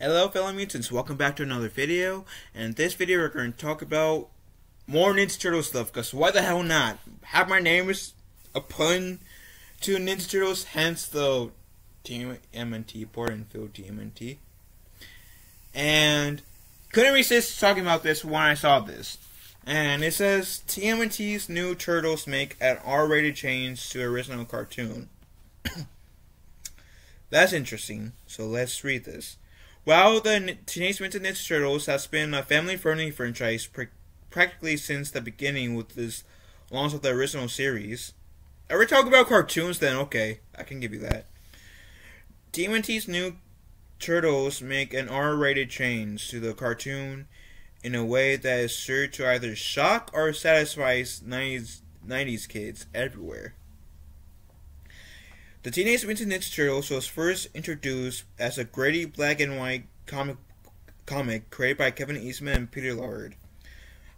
Hello fellow mutants, welcome back to another video, and in this video we're going to talk about more Ninja Turtle stuff, because why the hell not? Have my name is a pun to Ninja Turtles, hence the TMNT, port and field TMNT. And couldn't resist talking about this when I saw this. And it says, TMNT's new Turtles make an R-rated change to original cartoon. That's interesting, so let's read this. While the Teenage Mutant Ninja Turtles has been a family-friendly franchise practically since the beginning with this launch of the original series. Are we talking about cartoons then? Okay, I can give you that. TMNT's new Turtles make an R-rated change to the cartoon in a way that is sure to either shock or satisfy 90s kids everywhere. The Teenage Mutant Ninja Turtles was first introduced as a gritty black and white comic created by Kevin Eastman and Peter Laird.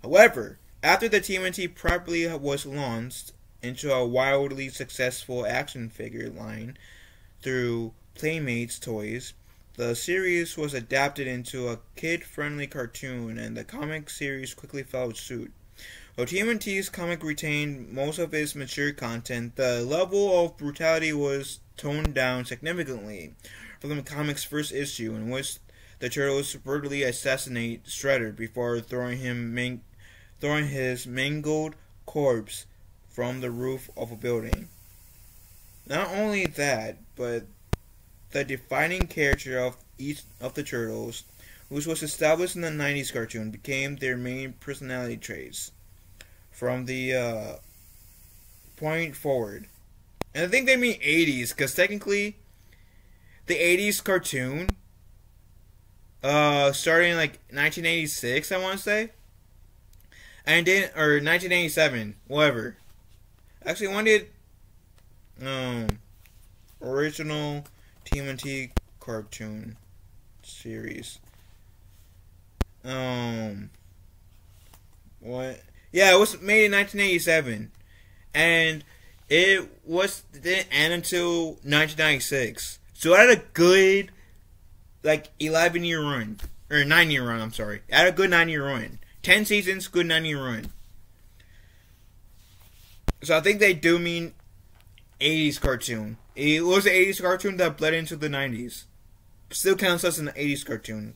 However, after the TMNT properly was launched into a wildly successful action figure line through Playmates Toys, the series was adapted into a kid-friendly cartoon, and the comic series quickly followed suit. While TMNT's comic retained most of its mature content, the level of brutality was toned down significantly from the comic's first issue, in which the Turtles brutally assassinate Shredder before throwing his mangled corpse from the roof of a building. Not only that, but the defining character of each of the Turtles, which was established in the 90s cartoon, became their main personality traits from the point forward. And I think they mean 80s, because technically the 80s cartoon starting in like 1986, I want to say, and then, or 1987, whatever. Actually, when did original TMNT cartoon series what? Yeah, it was made in 1987, and it didn't end until 1996. So it had a good, like, 11-year run, or 9-year run. I'm sorry, it had a good 9-year run. 10 seasons, good 9-year run. So I think they do mean 80s cartoon. It was an 80s cartoon that bled into the 90s. Still counts as an 80s cartoon,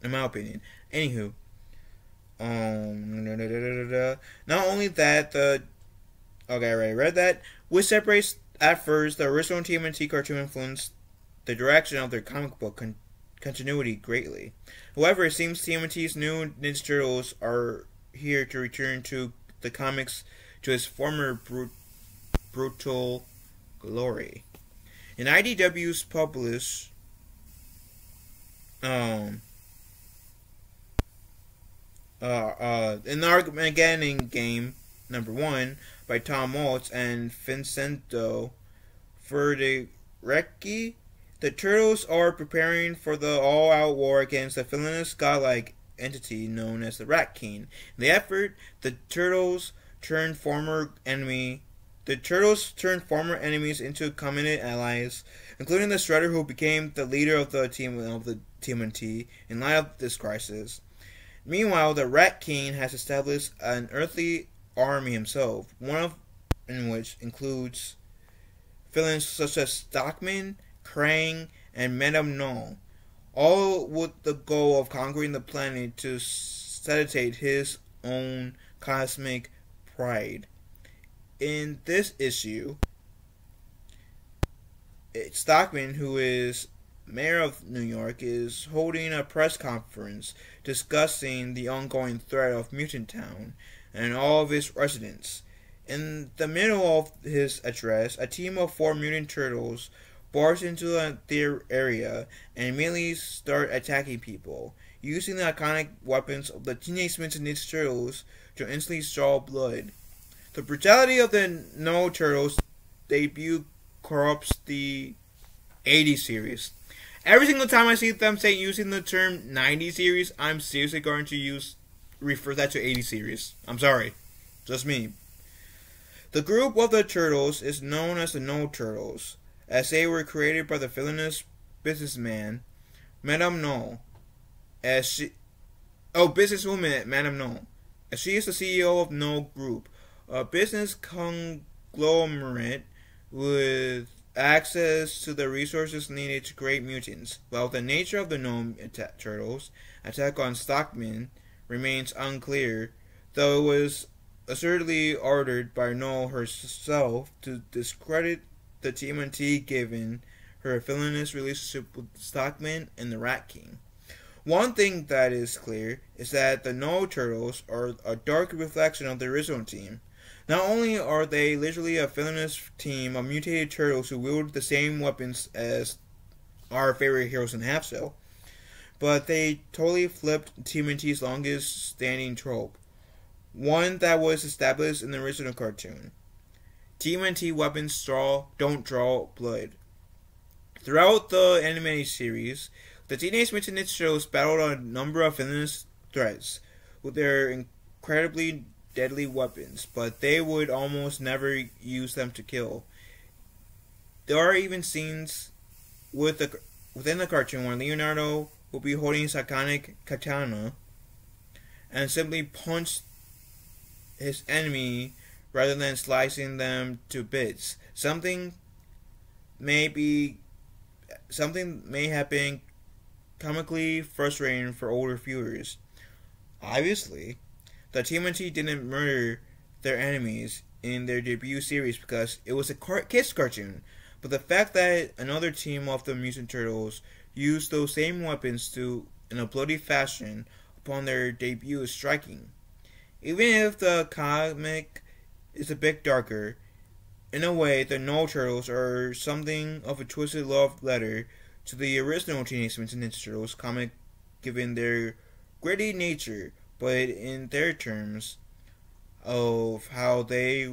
in my opinion. Anywho. Not only that, okay, I already read that, which separates at first the original TMNT cartoon influenced the direction of their comic book continuity greatly. However, it seems TMNT's new Ninja Turtles are here to return to the comics to its former brutal glory. In IDW's published in the Armageddon Game #1 by Tom Waltz and Vincenzo Ferrerecki, the Turtles are preparing for the all-out war against the villainous godlike entity known as the Rat King. In the effort, the Turtles turn former enemies into committed allies, including the Shredder, who became the leader of the TMNT in light of this crisis. Meanwhile, the Rat King has established an earthly army himself, in which includes villains such as Stockman, Krang, and Madame Null, all with the goal of conquering the planet to satiate his own cosmic pride. In this issue, Stockman, who is Mayor of New York, is holding a press conference discussing the ongoing threat of Mutant Town and all of its residents. In the middle of his address, a team of 4 mutant turtles barge into their area and immediately start attacking people, using the iconic weapons of the Teenage Mutant Ninja Turtles to instantly draw blood. The brutality of the No Turtles debut corrupts the 80s series. Every single time I see them using the term 90s series, I'm seriously going to refer that to 80s series. I'm sorry. Just me. The group of the Turtles is known as the No Turtles, as they were created by the villainous businessman Madame No, as she businesswoman Madame No, as she is the CEO of No Group, a business conglomerate with access to the resources needed to create mutants. While the nature of the gnome turtles' attack on Stockman remains unclear, though it was assertedly ordered by No herself to discredit the TMNT given her villainous relationship with Stockman and the Rat King. One thing that is clear is that the No Turtles are a dark reflection of the original team. Not only are they literally a villainous team of mutated turtles who wield the same weapons as our favorite heroes in Half Cell, but they totally flipped TMNT's longest standing trope, one that was established in the original cartoon. TMNT weapons don't draw blood. Throughout the animated series, the Teenage Mutant Ninja Turtles battled a number of villainous threats with their incredibly deadly weapons, but they would almost never use them to kill. There are even scenes within the cartoon where Leonardo will be holding his iconic katana and simply punch his enemy rather than slicing them to bits. Something may have been comically frustrating for older viewers. Obviously, the TMNT didn't murder their enemies in their debut series because it was a kids cartoon, but the fact that another team of the Mutant Turtles used those same weapons in a bloody fashion upon their debut is striking. Even if the comic is a bit darker, in a way, the No Turtles are something of a twisted love letter to the original Teenage Mutant Ninja Turtles comic, given their gritty nature, but in their terms of how they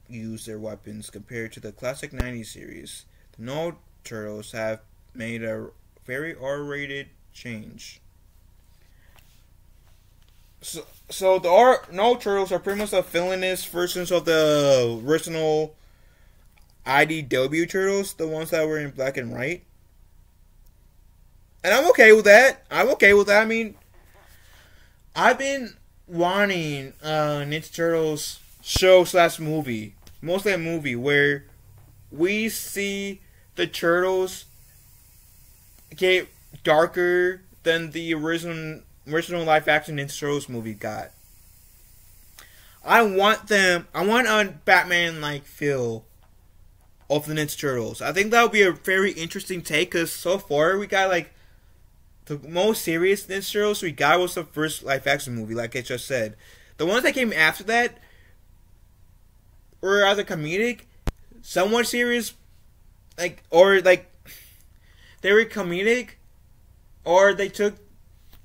use their weapons compared to the classic 90s series, the No Turtles have made a very R-rated change. So the No Turtles are pretty much the villainous versions of the original IDW Turtles, the ones that were in black and white. And I'm okay with that. I mean, I've been wanting a Ninja Turtles show / movie, mostly a movie, where we see the Turtles get darker than the original live action Ninja Turtles movie got. I want a Batman-like feel of the Ninja Turtles. I think that would be a very interesting take, because so far we got the most serious Ninja Turtles we got was the first live action movie, like I just said. The ones that came after that were either comedic, somewhat serious, they were comedic, or they took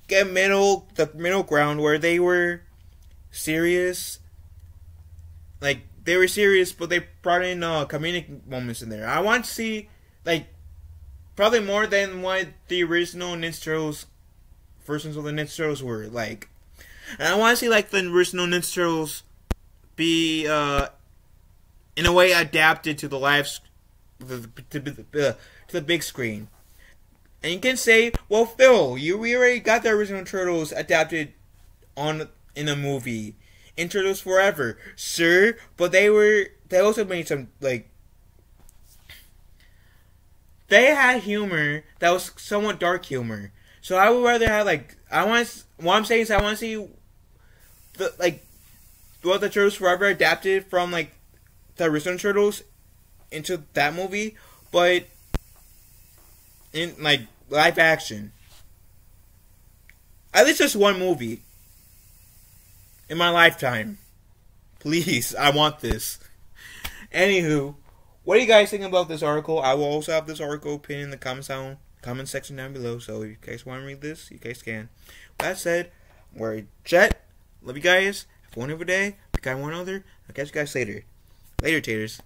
the middle ground where they were serious. They were serious, but they brought in comedic moments in there. I want to see probably more than what the original Ninja Turtles versions of the Ninja Turtles were like. And I want to see the original Ninja Turtles be in a way adapted to the to the big screen. And you can say, well, Phil, we already got the original Turtles adapted in a movie in Turtles Forever, sure, but they also made some they had humor that was somewhat dark humor. So I would rather have what I'm saying is I want to see what the Turtles Forever adapted from the original Turtles into that movie, but in live action. At least just one movie in my lifetime. Please, I want this. Anywho, what do you guys think about this article? I will also have this article pinned in the comment section down below, so if you guys want to read this, you guys can. With that said, I'm worried. Jet, love you guys. Have a wonderful day. If you got one other, I'll catch you guys later. Later, taters.